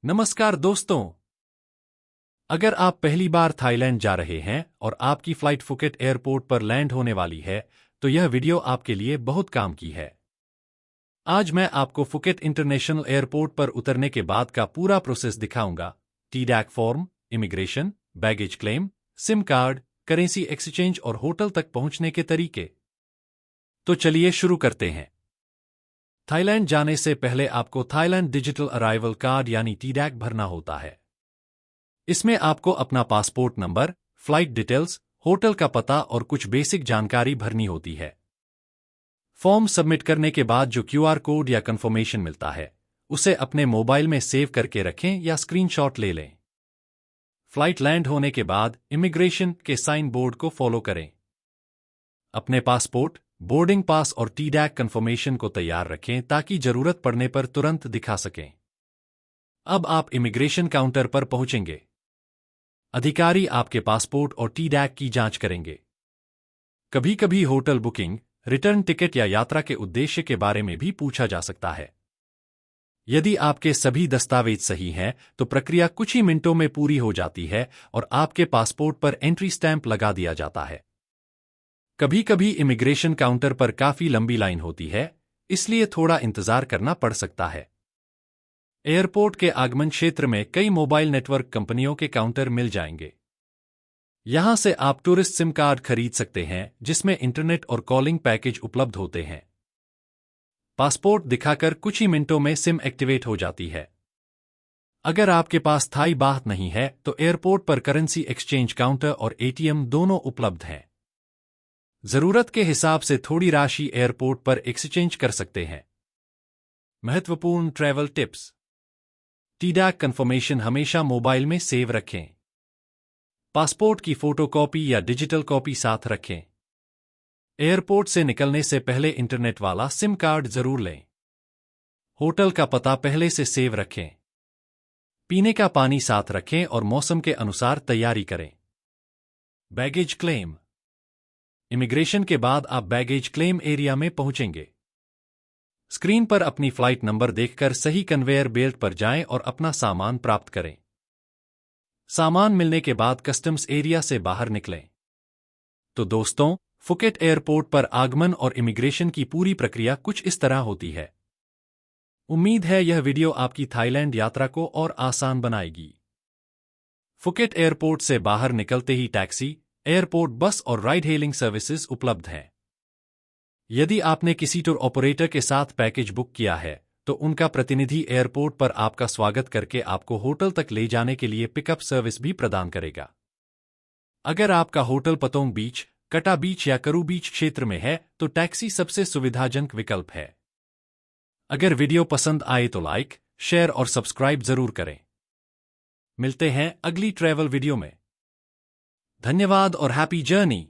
नमस्कार दोस्तों। अगर आप पहली बार थाईलैंड जा रहे हैं और आपकी फ्लाइट फुकेट एयरपोर्ट पर लैंड होने वाली है तो यह वीडियो आपके लिए बहुत काम की है। आज मैं आपको फुकेट इंटरनेशनल एयरपोर्ट पर उतरने के बाद का पूरा प्रोसेस दिखाऊंगा। TDAC form, immigration, baggage claim, SIM card, currency exchange और होटल तक पहुंचने के तरीके। तो चलिए शुरू करते हैं। थाईलैंड जाने से पहले आपको थाईलैंड डिजिटल अराइवल कार्ड यानी TDAC भरना होता है। इसमें आपको अपना passport number, flight details, hotel का पता और कुछ बेसिक जानकारी भरनी होती है। फॉर्म सबमिट करने के बाद जो QR कोड या कंफर्मेशन मिलता है उसे अपने मोबाइल में सेव करके रखें या स्क्रीनशॉट ले लें। फ्लाइट लैंड होने के बाद इमिग्रेशन के साइन बोर्ड को फॉलो करें। अपने पासपोर्ट, बोर्डिंग पास और TDAC कंफर्मेशन को तैयार रखें ताकि जरूरत पड़ने पर तुरंत दिखा सकें। अब आप इमिग्रेशन काउंटर पर पहुंचेंगे। अधिकारी आपके पासपोर्ट और TDAC की जांच करेंगे। कभी कभी होटल बुकिंग, रिटर्न टिकट या यात्रा के उद्देश्य के बारे में भी पूछा जा सकता है। यदि आपके सभी दस्तावेज सही हैं तो प्रक्रिया कुछ ही मिनटों में पूरी हो जाती है और आपके पासपोर्ट पर एंट्री स्टैंप लगा दिया जाता है। कभी कभी इमिग्रेशन काउंटर पर काफी लंबी लाइन होती है, इसलिए थोड़ा इंतजार करना पड़ सकता है। एयरपोर्ट के आगमन क्षेत्र में कई मोबाइल नेटवर्क कंपनियों के काउंटर मिल जाएंगे। यहां से आप टूरिस्ट सिम कार्ड खरीद सकते हैं जिसमें इंटरनेट और कॉलिंग पैकेज उपलब्ध होते हैं। पासपोर्ट दिखाकर कुछ ही मिनटों में सिम एक्टिवेट हो जाती है। अगर आपके पास थाई बात नहीं है तो एयरपोर्ट पर करेंसी एक्सचेंज काउंटर और ATM दोनों उपलब्ध हैं। जरूरत के हिसाब से थोड़ी राशि एयरपोर्ट पर एक्सचेंज कर सकते हैं। महत्वपूर्ण ट्रैवल टिप्स। TDAC कंफर्मेशन हमेशा मोबाइल में सेव रखें। पासपोर्ट की फोटोकॉपी या डिजिटल कॉपी साथ रखें। एयरपोर्ट से निकलने से पहले इंटरनेट वाला सिम कार्ड जरूर लें। होटल का पता पहले से सेव रखें। पीने का पानी साथ रखें और मौसम के अनुसार तैयारी करें। Baggage claim. इमिग्रेशन के बाद आप बैगेज क्लेम एरिया में पहुंचेंगे। स्क्रीन पर अपनी फ्लाइट नंबर देखकर सही कन्वेयर बेल्ट पर जाएं और अपना सामान प्राप्त करें। सामान मिलने के बाद कस्टम्स एरिया से बाहर निकलें। तो दोस्तों, फुकेट एयरपोर्ट पर आगमन और इमिग्रेशन की पूरी प्रक्रिया कुछ इस तरह होती है। उम्मीद है यह वीडियो आपकी थाईलैंड यात्रा को और आसान बनाएगी। फुकेट एयरपोर्ट से बाहर निकलते ही टैक्सी, एयरपोर्ट बस और राइड हेलिंग सर्विसेज उपलब्ध हैं। यदि आपने किसी टूर ऑपरेटर के साथ पैकेज बुक किया है तो उनका प्रतिनिधि एयरपोर्ट पर आपका स्वागत करके आपको होटल तक ले जाने के लिए पिकअप सर्विस भी प्रदान करेगा। अगर आपका होटल पतोंग बीच, कटा बीच या करू बीच क्षेत्र में है तो टैक्सी सबसे सुविधाजनक विकल्प है। अगर वीडियो पसंद आए तो लाइक, शेयर और सब्सक्राइब जरूर करें। मिलते हैं अगली ट्रैवल वीडियो में। धन्यवाद और हैप्पी जर्नी।